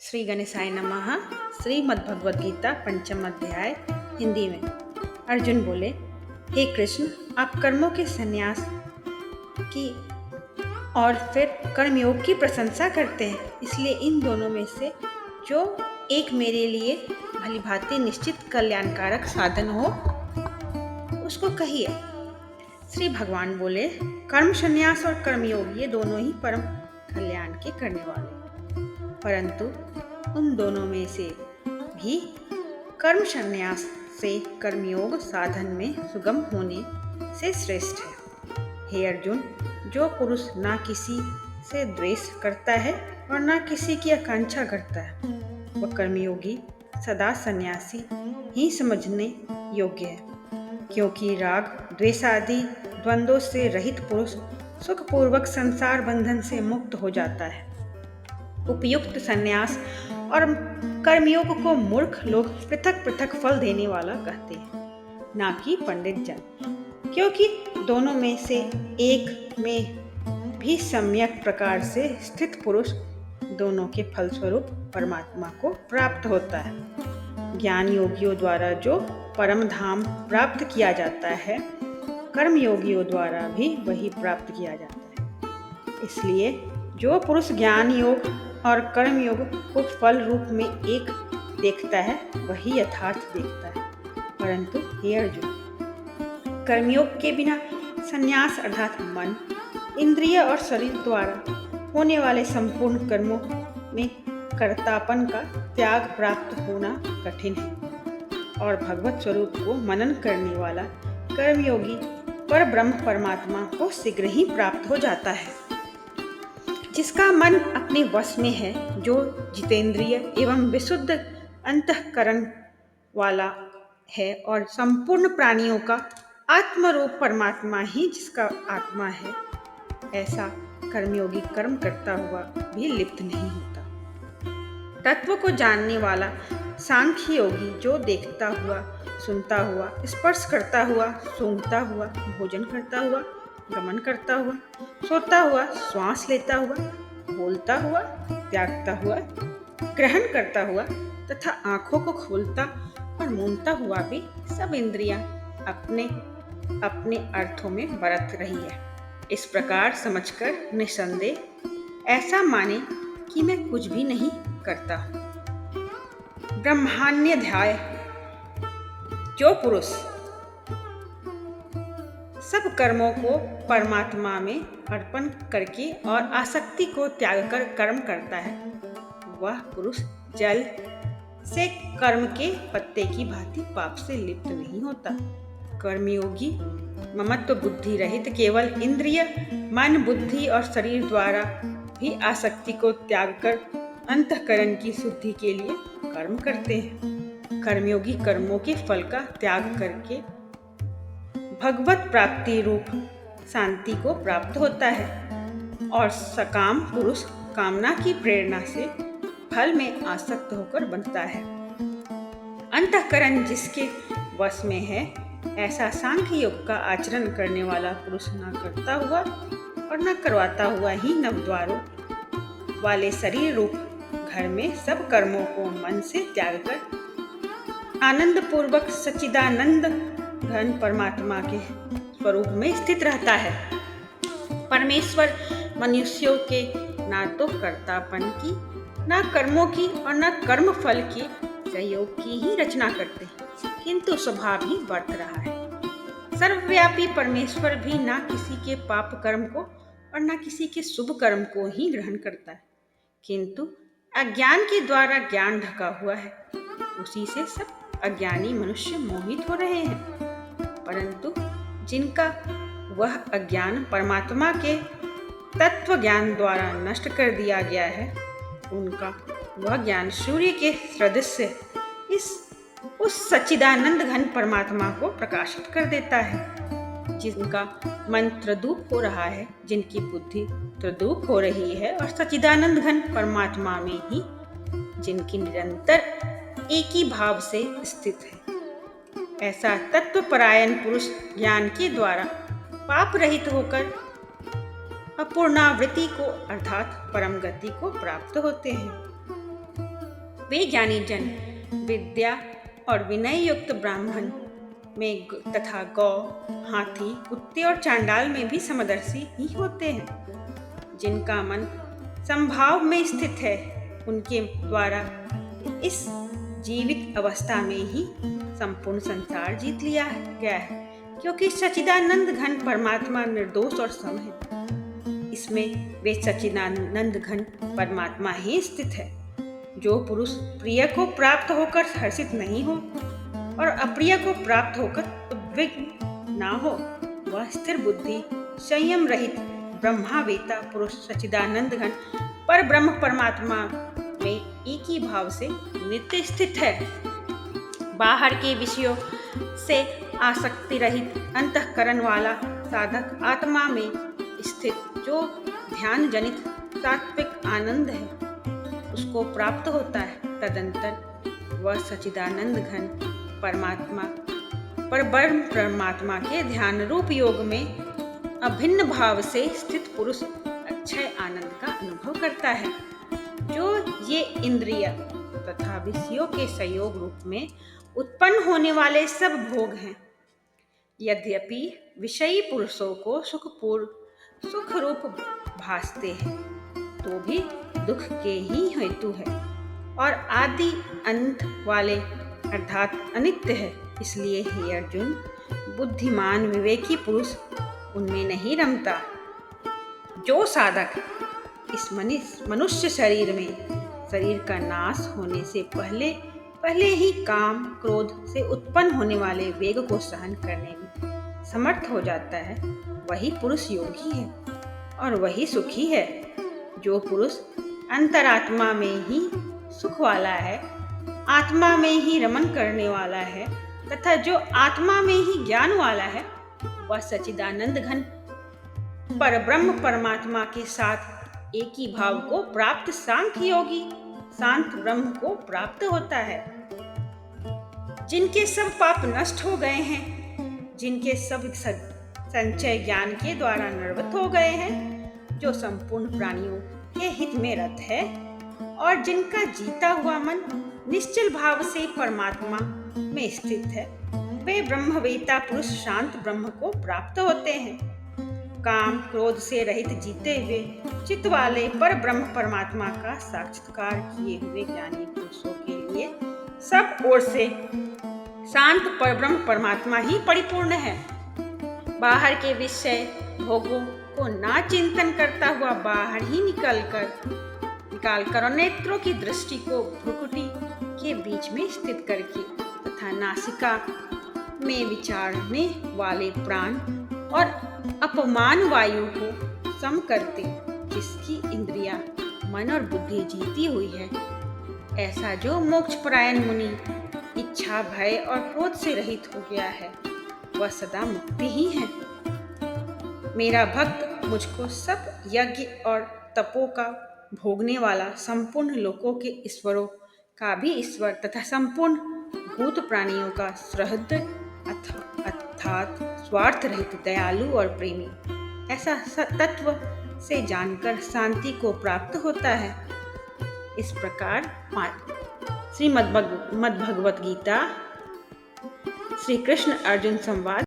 श्री गणेशाय नमः। श्रीमद्भगवद गीता पंचम अध्याय हिंदी में। अर्जुन बोले, हे कृष्ण, आप कर्मों के संन्यास की और फिर कर्मयोग की प्रशंसा करते हैं, इसलिए इन दोनों में से जो एक मेरे लिए भलीभांति निश्चित कल्याणकारक साधन हो उसको कहिए। श्री भगवान बोले, कर्म संन्यास और कर्मयोग ये दोनों ही परम कल्याण के करने वाले, परंतु उन दोनों में से भी कर्म संन्यास से कर्मयोग साधन में सुगम होने से श्रेष्ठ है। हे अर्जुन, जो पुरुष ना किसी से द्वेष करता है और ना किसी की आकांक्षा करता है, वह कर्मयोगी सदा सन्यासी ही समझने योग्य है, क्योंकि राग द्वेष आदि द्वंद्वों से रहित पुरुष सुखपूर्वक संसार बंधन से मुक्त हो जाता है। उपयुक्त संन्यास और कर्मयोग को मूर्ख लोग पृथक पृथक फल देने वाला कहते हैं, ना कि पंडित जन, क्योंकि दोनों में से एक में भी सम्यक प्रकार से स्थित पुरुष दोनों के फलस्वरूप परमात्मा को प्राप्त होता है। ज्ञान योगियों द्वारा जो परम धाम प्राप्त किया जाता है, कर्मयोगियों द्वारा भी वही प्राप्त किया जाता है। इसलिए जो पुरुष ज्ञान योग और कर्म योग को फल रूप में एक देखता है, वही यथार्थ देखता है। परंतु हे अर्जुन, कर्मयोग के बिना संन्यास अर्थात मन, इंद्रिय और शरीर द्वारा होने वाले संपूर्ण कर्मों में कर्तापन का त्याग प्राप्त होना कठिन है, और भगवत स्वरूप को मनन करने वाला कर्मयोगी पर ब्रह्म परमात्मा को शीघ्र ही प्राप्त हो जाता है। जिसका मन अपने वश में है, जो जितेंद्रिय एवं विशुद्ध अंतःकरण वाला है और संपूर्ण प्राणियों का आत्मरूप परमात्मा ही जिसका आत्मा है, ऐसा कर्मयोगी कर्म करता हुआ भी लिप्त नहीं होता। तत्व को जानने वाला सांख्य योगी जो देखता हुआ, सुनता हुआ, स्पर्श करता हुआ, सूंघता हुआ, भोजन करता हुआ, गमन करता हुआ, सोता हुआ, श्वास लेता हुआ, बोलता हुआ, त्यागता हुआ, ग्रहण करता हुआ तथा आंखों को खोलता और मूंदता हुआ भी सब इंद्रियां अपने अपने अर्थों में बरत रही है, इस प्रकार समझकर निसंदेह ऐसा माने कि मैं कुछ भी नहीं करता। ब्रह्मान्याध्याय। जो पुरुष सब कर्मों को परमात्मा में अर्पण करके और आसक्ति को त्याग कर कर्म करता है, वह पुरुष जल से कर्म के पत्ते की भांति पाप से लिप्त नहीं होता। कर्मयोगी ममत्व बुद्धि रहित केवल इंद्रिय, मन, बुद्धि और शरीर द्वारा भी आसक्ति को त्याग कर अंतःकरण की शुद्धि के लिए कर्म करते हैं। कर्मयोगी कर्मों के फल का त्याग करके भगवत प्राप्ति रूप शांति को प्राप्त होता है, और सकाम पुरुष कामना की प्रेरणा से फल में आसक्त होकर बनता है। अंतःकरण जिसके वश में है, ऐसा सांख्य योग का आचरण करने वाला पुरुष न करता हुआ और न करवाता हुआ ही नवद्वारों वाले शरीर रूप घर में सब कर्मों को मन से त्याग कर आनंद पूर्वक सच्चिदानंद घन परमात्मा के स्वरूप में स्थित रहता है। परमेश्वर मनुष्यों के ना तो कर्तापन की, ना कर्मों की और ना कर्म फल के सहयोग की ही रचना करते, किंतु स्वभाव ही वर्त रहा है। सर्वव्यापी परमेश्वर भी ना किसी के पाप कर्म को और ना किसी के शुभ कर्म को ही ग्रहण करता है, किंतु अज्ञान के द्वारा ज्ञान ढका हुआ है, उसी से सब अज्ञानी मनुष्य मोहित हो रहे हैं। परंतु जिनका वह अज्ञान परमात्मा के तत्व ज्ञान द्वारा नष्ट कर दिया गया है, उनका वह ज्ञान सूर्य के सदृश उस सच्चिदानंद घन परमात्मा को प्रकाशित कर देता है। जिनका मन त्रदूप हो रहा है, जिनकी बुद्धि त्रदूप हो रही है और सच्चिदानंद घन परमात्मा में ही जिनकी निरंतर एक ही भाव से स्थित है, ऐसा तत्वपरायण पुरुष ज्ञान के द्वारा पाप रहित होकर अपूर्णावृत्ति को अर्थात परम गति को प्राप्त होते हैं। वे ज्ञानी जन विद्या और विनय युक्त ब्राह्मण में तथा गौ, हाथी, कुत्ते और चांडाल में भी समदर्शी ही होते हैं। जिनका मन संभाव में स्थित है, उनके द्वारा इस जीवित अवस्था में ही संपूर्ण संसार जीत लिया गया है, क्योंकि सच्चिदानंद घन परमात्मा निर्दोष और सम है। इसमें वे सच्चिदानंद घन परमात्मा ही स्थित है। जो पुरुष प्रिय को प्राप्त होकर हर्षित नहीं हो और अप्रिय को प्राप्त होकर उद्विग्न ना हो, वह स्थिर बुद्धि, संयम रहित ब्रह्मावेता पुरुष सच्चिदानंद घन पर ब्रह्म परमात्मा में एक ही भाव से नित्य स्थित है। बाहर के विषयों से आसक्ति रहित अंतःकरण वाला साधक आत्मा में स्थित जो ध्यान जनित सात्विक आनंद है, उसको प्राप्त होता है। तदंतर वह सच्चिदानंद घन परमात्मा पर ब्रह्म परमात्मा के ध्यान रूप योग में अभिन्न भाव से स्थित पुरुष अक्षय आनंद का अनुभव करता है, जो ये इंद्रिय तथा विषयों के संयोग रूप में उत्पन्न होने वाले सब भोग हैं। यद्यपि विषयी पुरुषों को सुख रूप भासते हैं, तो भी दुख के ही हेतु है और आदि अंत वाले अर्थात अनित्य है। इसलिए हे अर्जुन, बुद्धिमान विवेकी पुरुष उनमें नहीं रमता। जो साधक इस मनुष्य शरीर का नाश होने से पहले ही काम क्रोध से उत्पन्न होने वाले वेग को सहन करने में समर्थ हो जाता है, वही पुरुष योगी है और वही सुखी है। जो पुरुष अंतरात्मा में ही सुख वाला है, आत्मा में ही रमन करने वाला है तथा जो आत्मा में ही ज्ञान वाला है, वह सच्चिदानंद घन पर ब्रह्म परमात्मा के साथ एक ही भाव को प्राप्त सांख्य योगी शांत ब्रह्म को प्राप्त होता है। जिनके सब पाप नष्ट हो गए हैं, जिनके सब संचय ज्ञान के द्वारा निर्वृत्त हो गए हैं, जो संपूर्ण प्राणियों के हित में रत है और जिनका जीता हुआ मन निश्चल भाव से परमात्मा में स्थित है, वे ब्रह्मवेता पुरुष शांत ब्रह्म को प्राप्त होते हैं। काम क्रोध से रहित जीते हुए चित्त वाले पर ब्रह्म परमात्मा का साक्षात्कार किए हुए ज्ञानी पुरुषों के लिए सब ओर से शांत पर ब्रह्म परमात्मा ही परिपूर्ण है। बाहर के विषय भोगों को ना चिंतन करता हुआ बाहर ही निकाल कर और नेत्रों की दृष्टि को भ्रुकुटी के बीच में स्थित करके तथा नासिका में विचारने वाले प्राण और अपमान वायु को सम करते, जिसकी इंद्रियां मन और बुद्धि जीती हुई है, ऐसा जो मोक्ष परायण मुनि इच्छा भय और क्रोध से रहित हो गया है, वह सदा मुक्ति ही है। मेरा भक्त मुझको सब यज्ञ और तपों का भोगने वाला संपूर्ण लोकों के ईश्वरों का भी ईश्वर तथा संपूर्ण भूत प्राणियों का सहृदय अर्थात स्वार्थ रहित दयालु और प्रेमी, ऐसा तत्व से जानकर शांति को प्राप्त होता है। इस प्रकार श्रीमद् भगवत गीता श्री कृष्ण अर्जुन संवाद